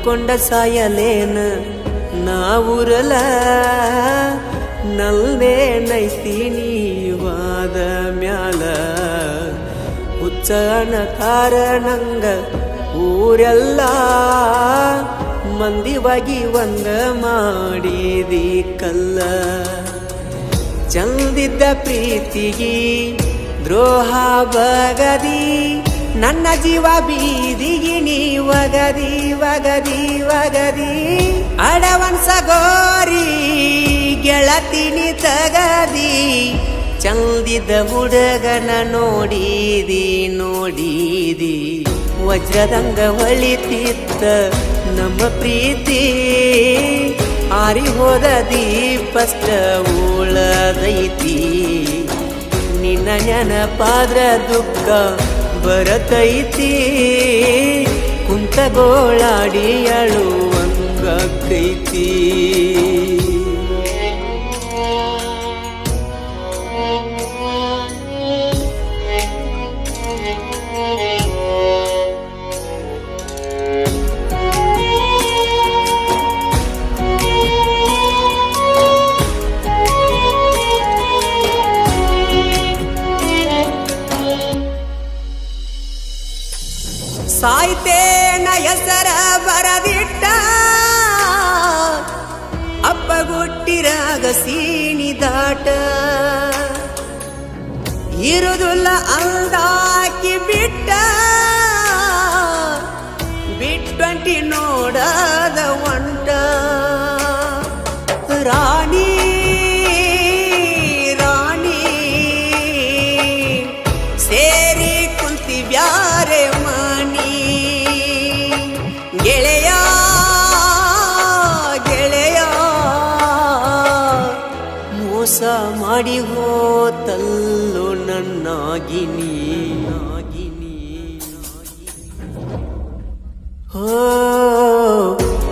ನಂಬಿಕೊಂಡ ಸಾಯಲೇನ ನಾವುರಲ ನಲ್ಲೇನೈತಿ ನೀವಾದ ಮ್ಯಾಲ ಹುಚ್ಚನ ಕಾರಣಂಗ ಊರೆಲ್ಲ ಮಂದಿವಾಗಿ ಒಂದ ಮಾಡಿದಿ ಕಲ್ಲ ಚಂದಿದ್ದ ಪ್ರೀತಿಗಿ ದ್ರೋಹ ಬಗದಿ ನನ್ನ ಜೀವ ಬೀದಿಗಿ ನೀ ವಗದಿ ವಗದಿ ವಗದಿ ಅಡವನ್ಸ ಗೋರಿ ಗೆಳತಿನಿ ತಗದಿ ಚಂದಿದ್ದ ಹುಡುಗನ ನೋಡಿದಿ ನೋಡಿದಿ ವಜ್ರದಂಗ ಹೊಳಿತಿತ್ತ ನಮ್ಮ ಪ್ರೀತಿ ಆರಿ ಹೋದ ದೀಪಷ್ಟ ಉಳದೈತಿ ನಿನ್ನ ನೆನಪಾದ್ರ ದುಃಖ ಬರತೈತಿ ಕುಂತ ಗೋಳಾಡಿ ಅಳುವಂಗೈತಿ ಸಾಯ್ತೇನ ಹೆಸರ ಬರದಿಟ್ಟ ಅಪ್ಪಗುಟ್ಟಿರಾಗ ಸೀನಿ ದಾಟ ಇರುದುಲ್ಲ ಅಂದಾಕಿ ಬಿಟ್ಟ ಬಿಟ್ಟಂಟಿ ನೋಡದ ಒಂಟ ರಾಣಿ ರಾಣಿ ಸೇರಿ ಕುಂತಿ ಬ್ಯಾರೆ ಗೆಳೆಯ ಗೆಳೆಯ ಮೋಸ ಮಾಡಿ ಹೋತಲ್ಲೋ ನನ್ನಾಗಿನಿ ಹೋ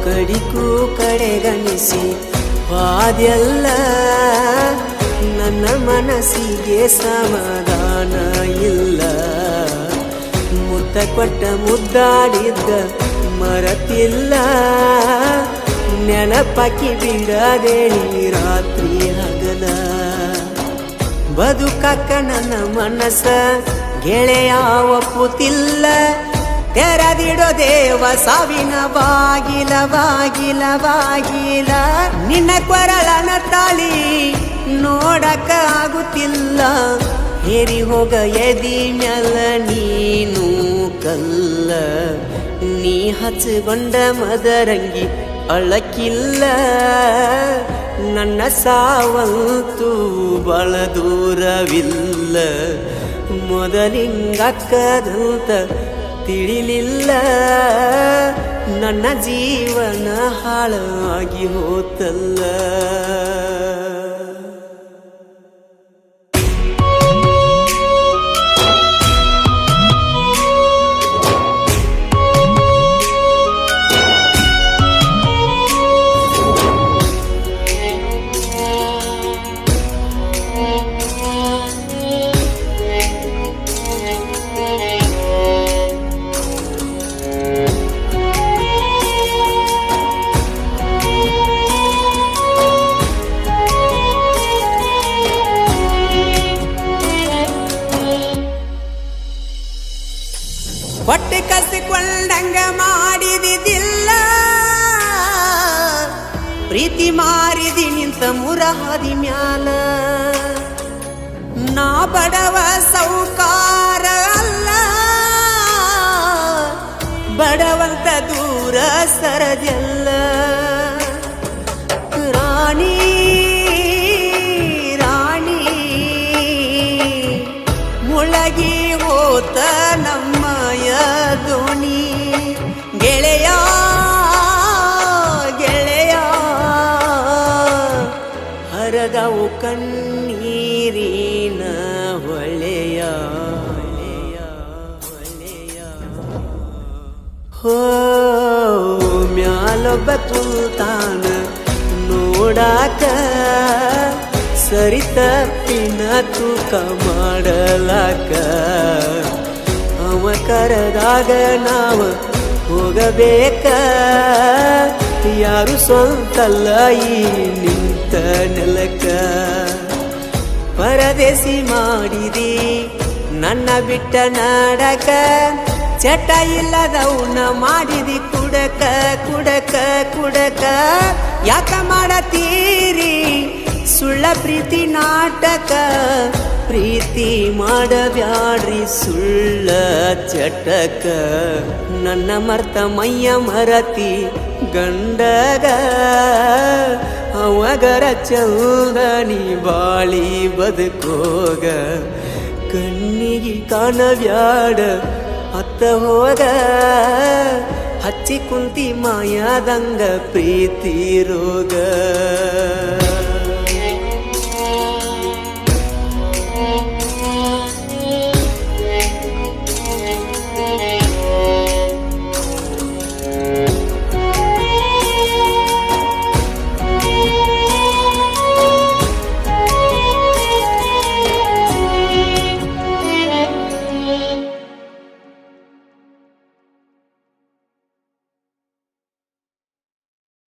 ಕಡಿಕು ಕಡೆಗಣಿಸಿ ವಾದ್ಯಲ್ಲ ನನ್ನ ಮನಸ್ಸಿಗೆ ಸಮಾಧಾನ ಇಲ್ಲ ಮುತ್ತ ಕೊಟ್ಟ ಮುದ್ದಾಡಿದ್ದ ಮರತಿಲ್ಲ ನೆನಪಾಕಿ ಬಿಡದೇಳಿ ರಾತ್ರಿ ಹಗಲ ಬದುಕಕ್ಕ ನನ್ನ ಮನಸ್ಸ ಗೆಳೆಯ ಒಪ್ಪುತ್ತಿಲ್ಲ ತೆರೆದಿಡೋ ದೇವ ಸಾವಿನ ಬಾಗಿಲ ಬಾಗಿಲ ಬಾಗಿಲ ನಿನ್ನ ಕೊರಳನ ತಾಳಿ ನೋಡಕ ಆಗುತ್ತಿಲ್ಲ ಹೇರಿ ಹೋಗ ಎದಿ ಮ್ಯಾಲ ನೀನು ಕಲ್ಲ ನೀ ಹಚ್ಚಿಕೊಂಡ ಮದರಂಗಿ ಅಳಕಿಲ್ಲ ನನ್ನ ಸಾವಂತೂ ಬಳ ದೂರವಿಲ್ಲ ಮೊದಲಿಂಗಕ್ಕದಂತ ತಿಳಿಲಿಲ್ಲ ನನ್ನ ಜೀವನ ಹಾಳಾಗಿ ಹೋತಲ್ಲ ಹೊಟ್ಟೆ ಕಸಿಕೊಂಡಂಗ ಮಾಡಿದಿಲ್ಲ ಪ್ರೀತಿ ಮಾರಿದಿ ನಿಂತ ಮುರಹದಿ ಮ್ಯಾಲ ನಾ ಬಡವ ಸೌಕಾರ ಅಲ್ಲ ಬಡವಂತ ದೂರ ಸರದೆಲ್ಲ ರಾಣಿ ರಾಣಿ ಮುಳಗಿ ಹೋತ ನಮ್ಮಯ ದೋಣಿ ಗೆಳೆಯ ಗೆಳೆಯ ಹರದವು ಕಣ್ಣೀರಿನ ಹೊಳೆಯ ಹೋ ಮ್ಯಾಲೊಬ್ಬ ಕುಂತಾನ ನೋಡಾಕ ಸರಿತಪ್ಪಿನ ತೂಕ ಮಾಡಲಾಕ ಅವ ಕರೆದಾಗ ನಾವ ಹೋಗಬೇಕ ಯಾರು ಸ್ವಂತಲ್ಲ ಈ ನಿಂತ ನೆಲಕ ಪರದೇಸಿ ಮಾಡಿದಿ ನನ್ನ ಬಿಟ್ಟ ನಾಡಕ ಚಟ ಇಲ್ಲದವನ್ನ ಮಾಡಿದಿ ಕುಡಕ ಕುಡಕ ಕುಡಕ ಯಾಕ ಮಾಡತೀರಿ ಸುಳ್ಳ ಪ್ರೀತಿ ನಾಟಕ ಪ್ರೀತಿ ಮಾಡಬ್ಯಾಡ್ರಿ ಸುಳ್ಳ ಚಟಕ ನನ್ನ ಮರ್ತ ಮೈಯ ಮರತಿ ಗಂಡಗ ಅವಗರ ಚಂದನಿ ಬಾಳಿ ಬದುಕೋಗ ಕಣ್ಣಿಗೆ ಕಾಣಬ್ಯಾಡ ಅತ್ತ ಹೋಗ ಹಚ್ಚಿ ಕುಂತಿ ಮಾಯಾದಂಗ ಪ್ರೀತಿ ರೋಗ